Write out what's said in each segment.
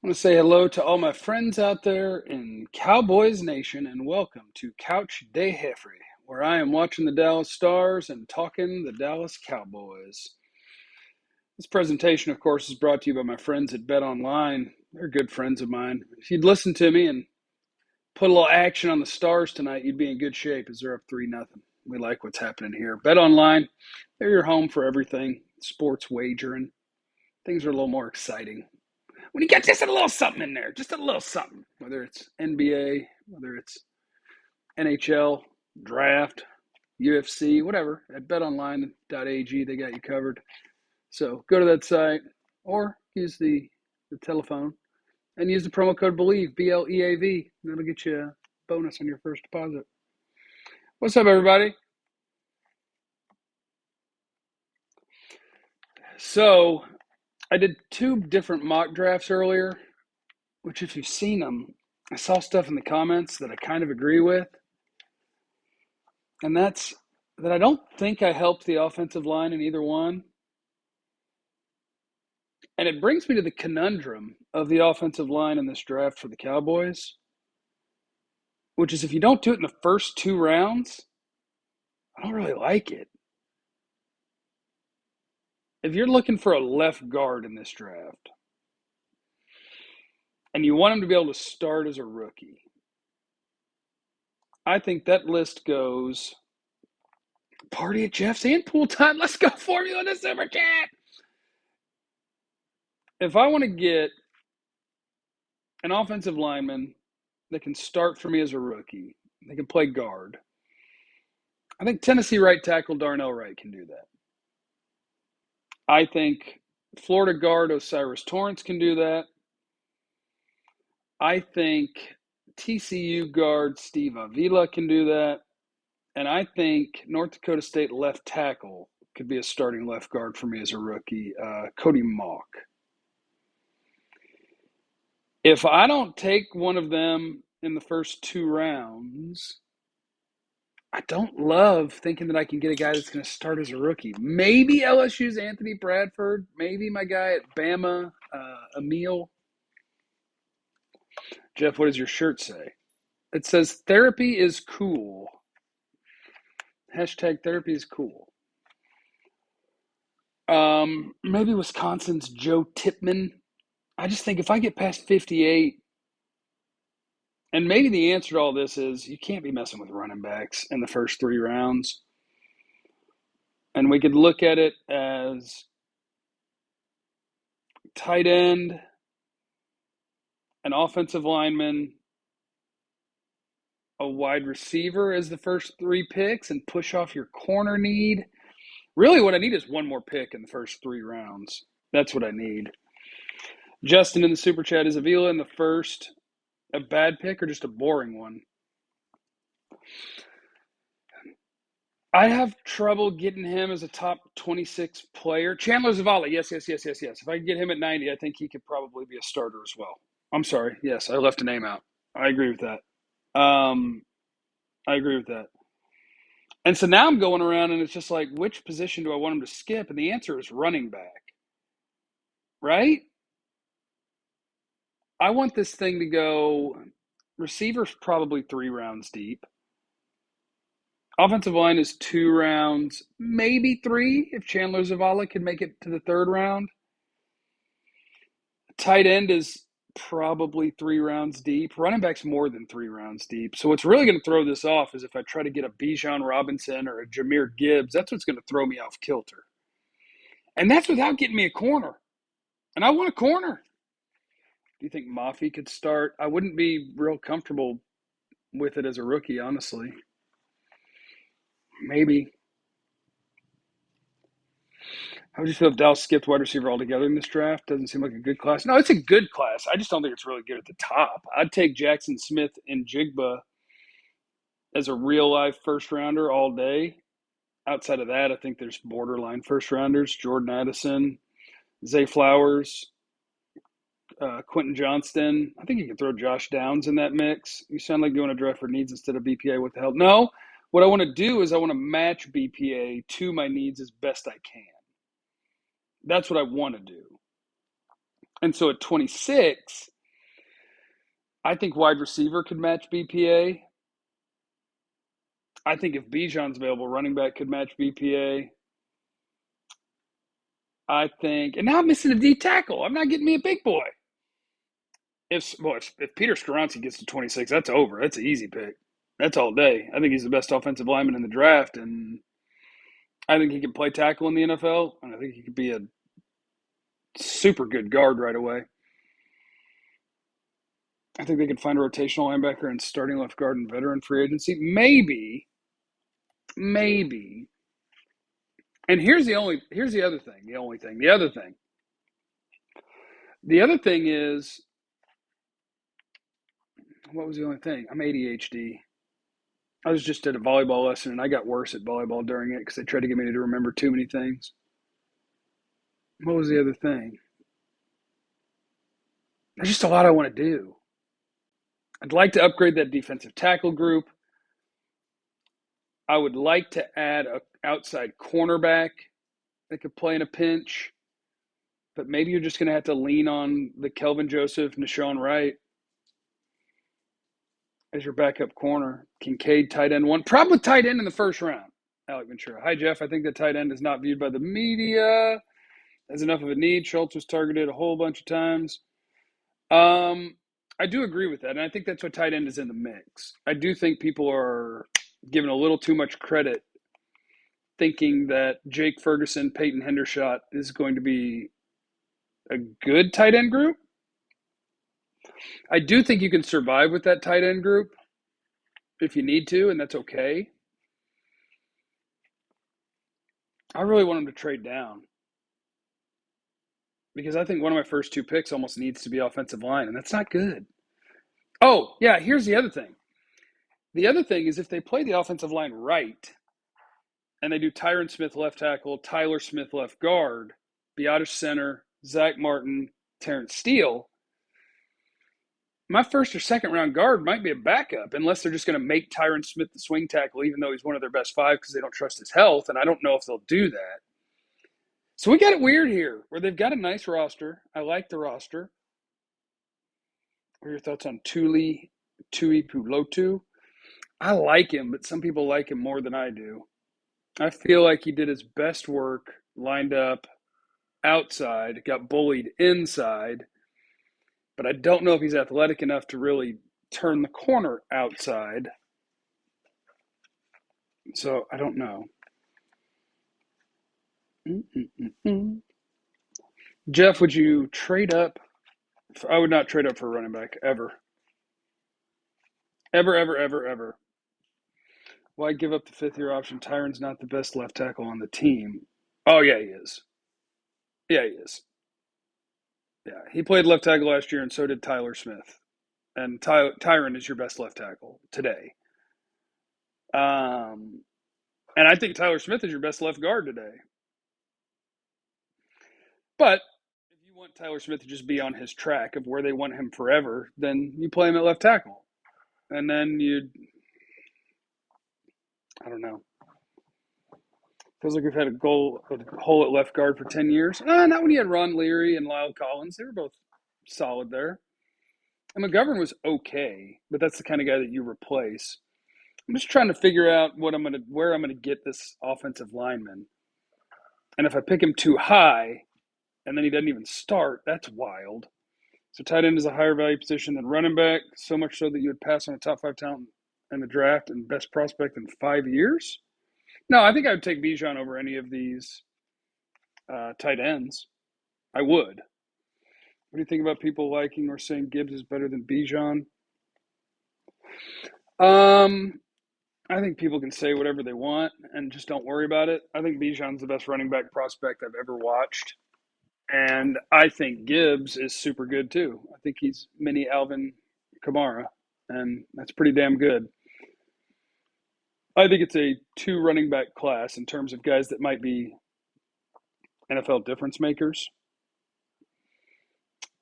I want to say hello to all my friends out there in Cowboys Nation and welcome to Couch Day Heffrey, where I am watching the Dallas Stars and talking the Dallas Cowboys. This presentation, of course, is brought to you by my friends at Bet Online. They're good friends of mine. If you'd listen to me and put a little action on the Stars tonight, you'd be in good shape as they're up 3-0. We like what's happening here. Bet Online, they're your home for everything sports wagering. Things are a little more exciting when you get just a little something in there, just a little something, whether it's NBA, whether it's NHL, draft, UFC, whatever, at betonline.ag, they got you covered. So go to that site or use the telephone and use the promo code BELIEVE, BLEAV. That'll get you a bonus on your first deposit. What's up, everybody? So I did two different mock drafts earlier, which if you've seen them, I saw stuff in the comments that I kind of agree with. And that's that I don't think I helped the offensive line in either one. And it brings me to the conundrum of the offensive line in this draft for the Cowboys, which is if you don't do it in the first two rounds, I don't really like it. If you're looking for a left guard in this draft and you want him to be able to start as a rookie, I think that list goes Party at Jeff's and Pool Time. Let's go Formula in the Super Chat. If I want to get an offensive lineman that can start for me as a rookie, they can play guard. I think Tennessee right tackle Darnell Wright can do that. I think Florida guard Osiris Torrance can do that. I think TCU guard Steve Avila can do that. And I think North Dakota State left tackle could be a starting left guard for me as a rookie, Cody Mock. If I don't take one of them in the first two rounds, I don't love thinking that I can get a guy that's going to start as a rookie. Maybe LSU's Anthony Bradford. Maybe my guy at Bama, Emil. Jeff, what does your shirt say? It says therapy is cool. Hashtag therapy is cool. Maybe Wisconsin's Joe Tipman. I just think if I get past 58, and maybe the answer to all this is you can't be messing with running backs in the first three rounds. And we could look at it as tight end, an offensive lineman, a wide receiver as the first three picks and push off your corner need. Really, what I need is one more pick in the first three rounds. That's what I need. Justin in the super chat, is Avila in the first a bad pick or just a boring one? I have trouble getting him as a top 26 player. Chandler Zavala, yes. If I can get him at 90, I think he could probably be a starter as well. I'm sorry. Yes, I left a name out. I agree with that. I agree with that. And so now I'm going around and it's just like, which position do I want him to skip? And the answer is running back, right? I want this thing to go receivers probably 3 rounds deep. Offensive line is 2 rounds, maybe 3 if Chandler Zavala can make it to the 3rd round. Tight end is probably 3 rounds deep. Running back's more than 3 rounds deep. So what's really going to throw this off is if I try to get a Bijan Robinson or a Jahmyr Gibbs, that's what's going to throw me off kilter. And that's without getting me a corner. And I want a corner. Do you think Mafi could start? I wouldn't be real comfortable with it as a rookie, honestly. Maybe. How would you feel if Dallas skipped wide receiver altogether in this draft? Doesn't seem like a good class. No, it's a good class. I just don't think it's really good at the top. I'd take Jackson Smith and Jigba as a real life first rounder all day. Outside of that, I think there's borderline first rounders. Jordan Addison, Zay Flowers, Quentin Johnston. I think you can throw Josh Downs in that mix. You sound like you want to draft for needs instead of BPA. What the hell? No. What I want to do is I want to match BPA to my needs as best I can. That's what I want to do. And so at 26, I think wide receiver could match BPA. I think if Bijan's available, running back could match BPA. I think, and now I'm missing a D tackle. I'm not getting me a big boy. If Peter Skoronski gets to 26, that's over. That's an easy pick. That's all day. I think he's the best offensive lineman in the draft, and I think he can play tackle in the NFL, and I think he could be a super good guard right away. I think they could find a rotational linebacker and starting left guard and veteran free agency. Maybe. And here's the other thing. The other thing is, what was the only thing? I'm ADHD. I was just at a volleyball lesson, and I got worse at volleyball during it because they tried to get me to remember too many things. What was the other thing? There's just a lot I want to do. I'd like to upgrade that defensive tackle group. I would like to add an outside cornerback that could play in a pinch, but maybe you're just going to have to lean on the Kelvin Joseph, Nashawn Wright as your backup corner. Kincaid, tight end one. Problem with tight end in the first round. Alec Ventura. Hi, Jeff. I think the tight end is not viewed by the media as enough of a need. Schultz was targeted a whole bunch of times. I do agree with that, and I think that's why tight end is in the mix. I do think people are giving a little too much credit, thinking that Jake Ferguson, Peyton Hendershot is going to be a good tight end group. I do think you can survive with that tight end group if you need to, and that's okay. I really want him to trade down because I think one of my first two picks almost needs to be offensive line, and that's not good. Oh, yeah, here's the other thing. The other thing is if they play the offensive line right and they do Tyron Smith left tackle, Tyler Smith left guard, Biotish center, Zach Martin, Terrence Steele, my first or second round guard might be a backup unless they're just going to make Tyron Smith the swing tackle, even though he's one of their best five because they don't trust his health, and I don't know if they'll do that. So we got it weird here where they've got a nice roster. I like the roster. What are your thoughts on Tuli Pulotu? I like him, but some people like him more than I do. I feel like he did his best work lined up outside, got bullied inside, but I don't know if he's athletic enough to really turn the corner outside. So I don't know. Jeff, would you trade up? I would not trade up for a running back ever. Ever. Why give up the fifth-year option? Tyron's not the best left tackle on the team. Oh, yeah, he is. Yeah, he is. Yeah, he played left tackle last year, and so did Tyler Smith. And Tyron is your best left tackle today. And I think Tyler Smith is your best left guard today. But if you want Tyler Smith to just be on his track of where they want him forever, then you play him at left tackle. And then I don't know. Feels like we've had a hole at left guard for 10 years. Not when you had Ron Leary and Lyle Collins. They were both solid there. And McGovern was okay, but that's the kind of guy that you replace. I'm just trying to figure out where I'm gonna get this offensive lineman. And if I pick him too high, and then he doesn't even start, that's wild. So tight end is a higher value position than running back, so much so that you would pass on a top 5 talent in the draft and best prospect in 5 years. No, I think I would take Bijan over any of these tight ends. I would. What do you think about people liking or saying Gibbs is better than Bijan? I think people can say whatever they want and just don't worry about it. I think Bijan's the best running back prospect I've ever watched. And I think Gibbs is super good too. I think he's mini Alvin Kamara, and that's pretty damn good. I think it's a 2 running back class in terms of guys that might be NFL difference makers.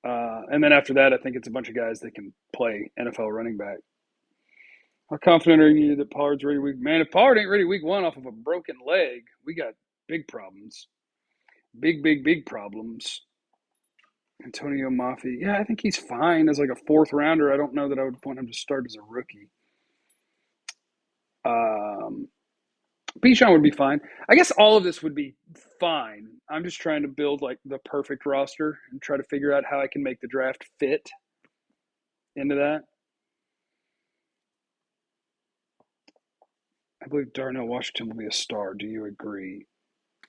And then after that, I think it's a bunch of guys that can play NFL running back. How confident are you that Pollard's ready week? Man, if Pollard ain't ready week 1 off of a broken leg, we got big problems. Big problems. Antonio Maffi. Yeah, I think he's fine as like a fourth rounder. I don't know that I would want him to start as a rookie. Um, Bijan would be fine. I guess all of this would be fine. I'm just trying to build like the perfect roster and try to figure out how I can make the draft fit into that. I believe Darnell Washington will be a star. Do you agree?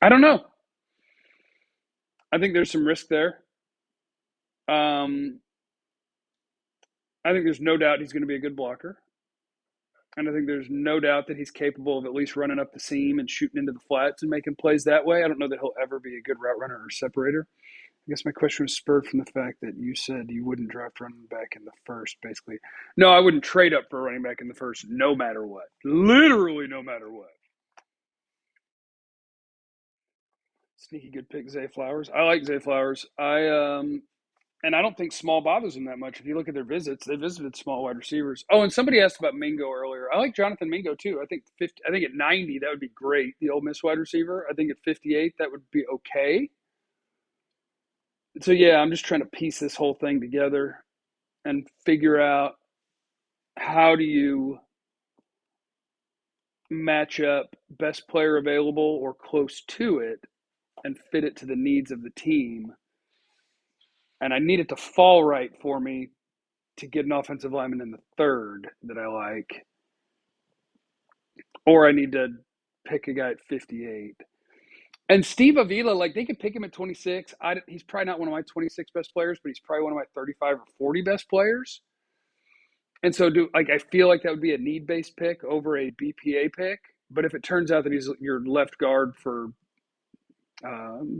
I don't know. I think there's some risk there. Um, I think there's no doubt he's going to be a good blocker. And I think there's no doubt that he's capable of at least running up the seam and shooting into the flats and making plays that way. I don't know that he'll ever be a good route runner or separator. I guess my question was spurred from the fact that you said you wouldn't draft running back in the first, basically. No, I wouldn't trade up for a running back in the first, no matter what. Literally, no matter what. Sneaky good pick, Zay Flowers. I like Zay Flowers. And I don't think small bothers them that much. If you look at their visits, they visited small wide receivers. Oh, and somebody asked about Mingo earlier. I like Jonathan Mingo too. I think 50, I think at 90 that would be great. The Ole Miss wide receiver. I think at 58 that would be okay. So yeah, I'm just trying to piece this whole thing together and figure out how do you match up best player available or close to it and fit it to the needs of the team. And I need it to fall right for me to get an offensive lineman in the third that I like, or I need to pick a guy at 58. And Steve Avila, like they could pick him at 26. He's probably not one of my 26 best players, but he's probably one of my 35 or 40 best players. And so, I feel like that would be a need-based pick over a BPA pick. But if it turns out that he's your left guard for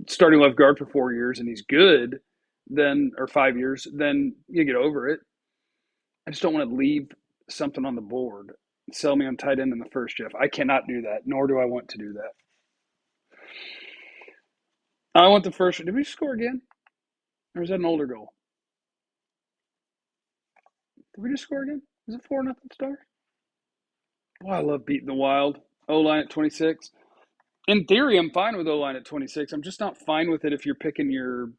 starting left guard for 4 years and he's good, then or 5 years, then you get over it. I just don't want to leave something on the board. Sell me on tight end in the first, Jeff. I cannot do that, nor do I want to do that. I want the first. Did we score again? Or is that an older goal? Did we just score again? Is it 4-0 Stars? Oh, I love beating the Wild. O line at 26. In theory, I'm fine with O line at 26. I'm just not fine with it if you're picking your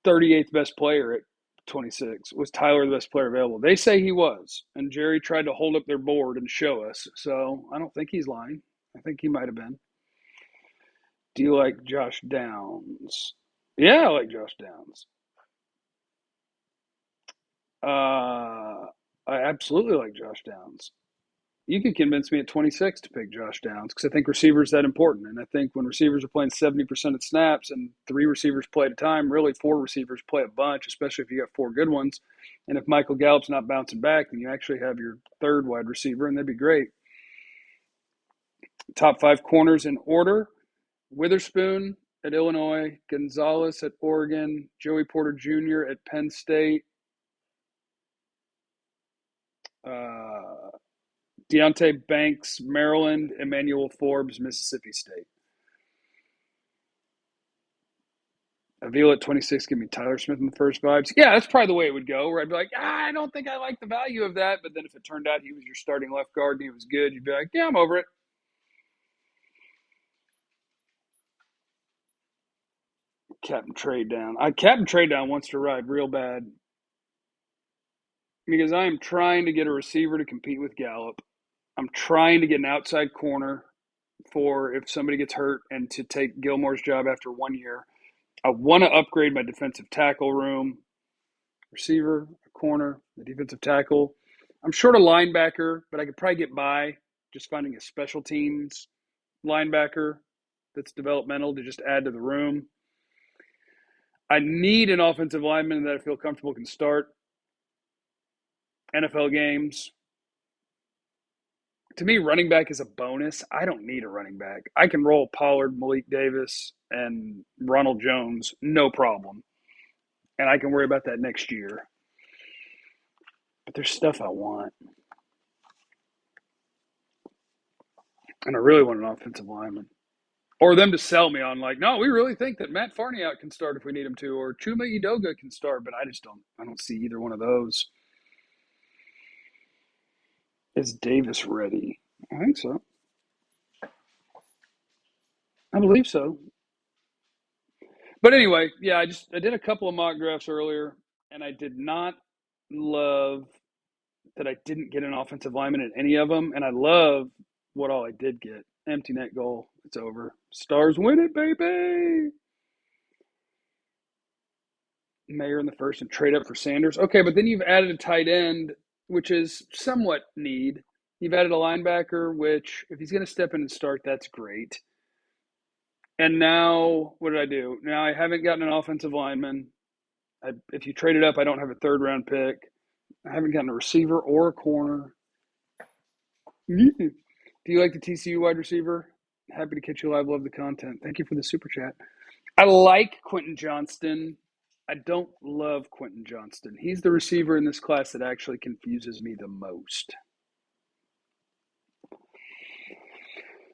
38th best player at 26. Was Tyler the best player available? They say he was, and Jerry tried to hold up their board and show us. So I don't think he's lying. I think he might have been. Do you like Josh Downs? Yeah, I like Josh Downs. I absolutely like Josh Downs. You can convince me at 26 to pick Josh Downs because I think receivers that important. And I think when receivers are playing 70% of snaps and three receivers play at a time, really four receivers play a bunch, especially if you got four good ones. And if Michael Gallup's not bouncing back, then you actually have your third wide receiver, and that'd be great. Top five corners in order: Witherspoon at Illinois, Gonzalez at Oregon, Joey Porter Jr. at Penn State, uh, Deontay Banks, Maryland, Emmanuel Forbes, Mississippi State. Avila at 26, give me Tyler Smith in the first vibes. Yeah, that's probably the way it would go, where I'd be like, I don't think I like the value of that. But then if it turned out he was your starting left guard and he was good, you'd be like, yeah, I'm over it. Captain Trade Down. Captain Trade Down wants to ride real bad because I am trying to get a receiver to compete with Gallup. I'm trying to get an outside corner for if somebody gets hurt and to take Gilmore's job after 1 year. I want to upgrade my defensive tackle room, receiver, corner, the defensive tackle. I'm short a linebacker, but I could probably get by just finding a special teams linebacker that's developmental to just add to the room. I need an offensive lineman that I feel comfortable can start NFL games. To me, running back is a bonus. I don't need a running back. I can roll Pollard, Malik Davis, and Ronald Jones, no problem. And I can worry about that next year. But there's stuff I want. And I really want an offensive lineman. Or them to sell me on like, no, we really think that Matt Farniok can start if we need him to, or Chuma Edoga can start, but I don't see either one of those. Is Davis ready? I think so. I believe so. But anyway, yeah, I did a couple of mock drafts earlier, and I did not love that I didn't get an offensive lineman in any of them, and I love what all I did get. Empty net goal. It's over. Stars win it, baby. Mayer in the first and trade up for Sanders. Okay, but then you've added a tight end, which is somewhat need. You've added a linebacker, which if he's going to step in and start, that's great. And now, what did I do? Now I haven't gotten an offensive lineman. If you trade it up, I don't have a third round pick. I haven't gotten a receiver or a corner. Do you like the TCU wide receiver? Happy to catch you live. Love the content. Thank you for the super chat. I like Quentin Johnston. I don't love Quentin Johnston. He's the receiver in this class that actually confuses me the most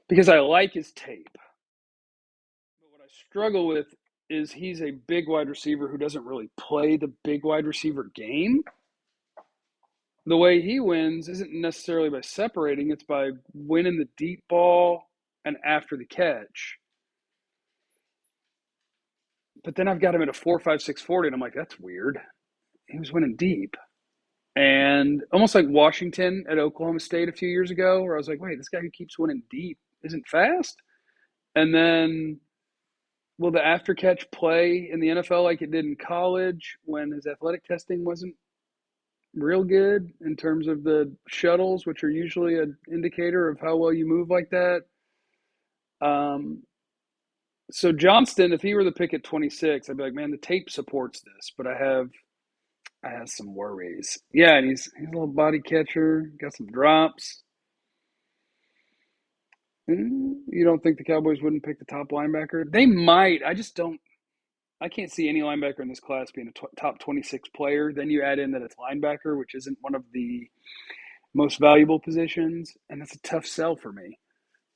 because I like his tape. But what I struggle with is he's a big wide receiver who doesn't really play the big wide receiver game. The way he wins isn't necessarily by separating, it's by winning the deep ball and after the catch. But then I've got him at a 4.56 40, and I'm like, that's weird. He was winning deep. And almost like Washington at Oklahoma State a few years ago, where I was like, wait, this guy who keeps winning deep isn't fast? And then will the after catch play in the NFL like it did in college when his athletic testing wasn't real good in terms of the shuttles, which are usually an indicator of how well you move like that? Um, so Johnston, if he were the pick at 26, I'd be like, man, the tape supports this, but I have some worries. Yeah, and he's a little body catcher, got some drops. You don't think the Cowboys wouldn't pick the top linebacker? They might. I just don't. I can't see any linebacker in this class being a top 26 player. Then you add in that it's linebacker, which isn't one of the most valuable positions, and that's a tough sell for me.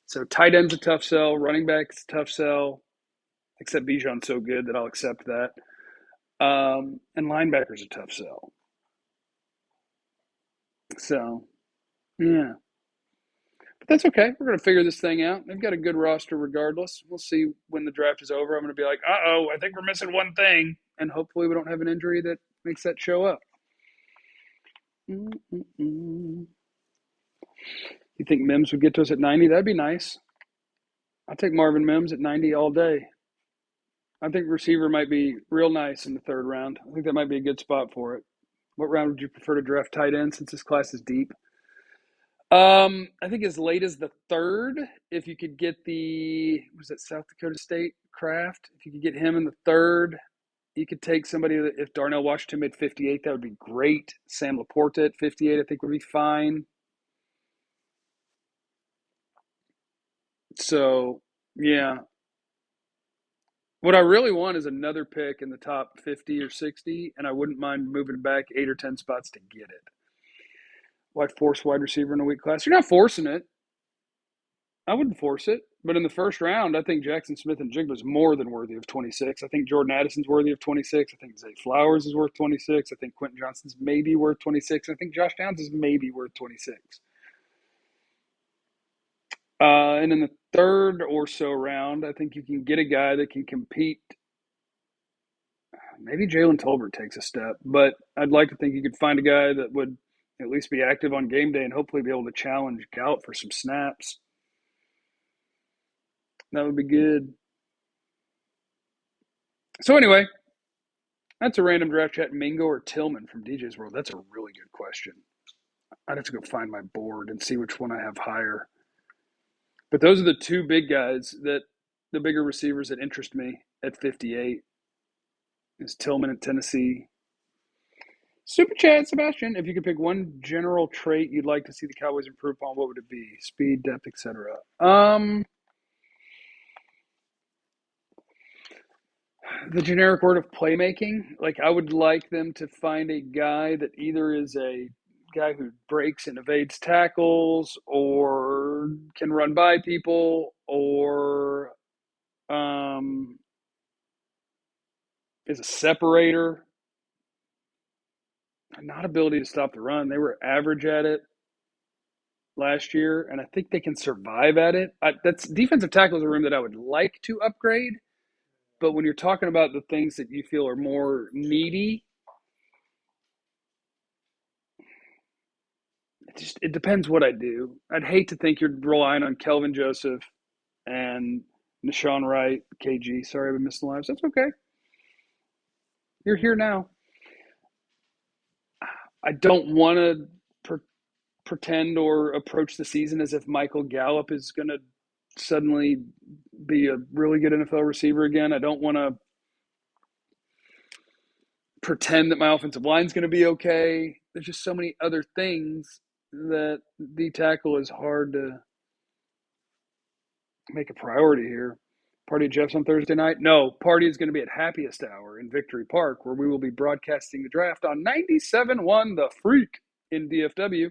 So tight end's a tough sell, running back's a tough sell, except Bijan's so good that I'll accept that. And linebacker's a tough sell. So, yeah. But that's okay. We're going to figure this thing out. They've got a good roster regardless. We'll see when the draft is over. I'm going to be like, uh-oh, I think we're missing one thing. And hopefully we don't have an injury that makes that show up. Mm-mm-mm. You think Mims would get to us at 90? That'd be nice. I'll take Marvin Mims at 90 all day. I think receiver might be real nice in the third round. I think that might be a good spot for it. What round would you prefer to draft tight end since this class is deep? I think as late as the third, if you could get was it South Dakota State Kraft? If you could get him in the third, you could take somebody that if Darnell Washington made 58, that would be great. Sam Laporta at 58, I think would be fine. So, yeah. What I really want is another pick in the top 50 or 60, and I wouldn't mind moving back 8 or 10 spots to get it. Why force wide receiver in a weak class? You're not forcing it. I wouldn't force it. But in the first round, I think Jackson Smith and Jigba is more than worthy of 26. I think Jordan Addison's worthy of 26. I think Zay Flowers is worth 26. I think Quentin Johnston's maybe worth 26. I think Josh Downs is maybe worth 26. And in the third or so round, I think you can get a guy that can compete. Maybe Jalen Tolbert takes a step, but I'd like to think you could find a guy that would at least be active on game day and hopefully be able to challenge Gallup for some snaps. That would be good. So anyway, that's a random draft chat. Mingo or Tillman from DJ's World? That's a really good question. I'd have to go find my board and see which one I have higher. But those are the two big guys the bigger receivers that interest me at 58 is Tillman at Tennessee. Super chat, Sebastian. If you could pick one general trait you'd like to see the Cowboys improve on, what would it be? Speed, depth, etc. The generic word of playmaking. Like I would like them to find a guy that either is a guy who breaks and evades tackles or can run by people or is a separator. Not ability to stop the run. They were average at it last year, and I think they can survive at it. That's defensive tackle is a room that I would like to upgrade. But when you're talking about the things that you feel are more needy, it depends what I do. I'd hate to think you're relying on Kelvin Joseph and Nashawn Wright, KG. Sorry I missed the lives. That's okay. You're here now. I don't want to pretend or approach the season as if Michael Gallup is going to suddenly be a really good NFL receiver again. I don't want to pretend that my offensive line is going to be okay. There's just so many other things that D tackle is hard to make a priority here. Party at Jeff's on Thursday night? No, party is going to be at Happiest Hour in Victory Park, where we will be broadcasting the draft on 97.1 The Freak in DFW.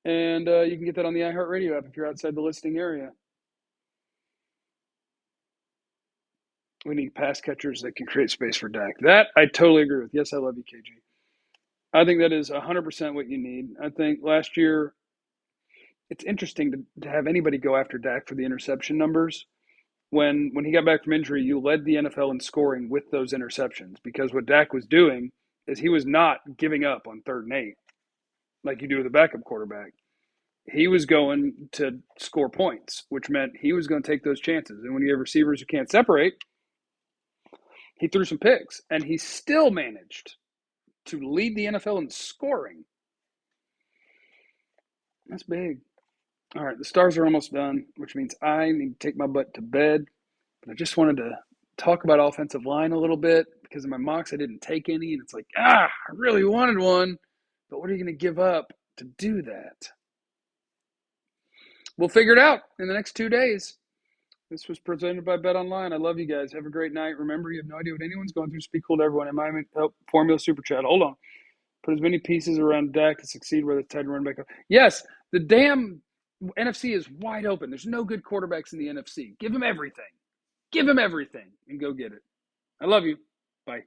And you can get that on the iHeartRadio app if you're outside the listing area. We need pass catchers that can create space for Dak. That I totally agree with. Yes, I love you, KG. I think that is 100% what you need. I think last year, it's interesting to have anybody go after Dak for the interception numbers. When he got back from injury, you led the NFL in scoring with those interceptions, because what Dak was doing is he was not giving up on 3rd and 8 like you do with a backup quarterback. He was going to score points, which meant he was going to take those chances. And when you have receivers who can't separate, he threw some picks, and he still managed to lead the NFL in scoring. That's big. All right, the stars are almost done, which means I need to take my butt to bed. But I just wanted to talk about offensive line a little bit, because in my mocks I didn't take any, and it's like, I really wanted one, but what are you going to give up to do that? We'll figure it out in the next 2 days. This was presented by Bet Online. I love you guys. Have a great night. Remember, you have no idea what anyone's going through. Speak cool to everyone. Am I help Formula Super Chat? Hold on. Put as many pieces around Dak to succeed where it's tied to run back up. Yes, the damn NFC is wide open. There's no good quarterbacks in the NFC. Give him everything. Give him everything and go get it. I love you. Bye.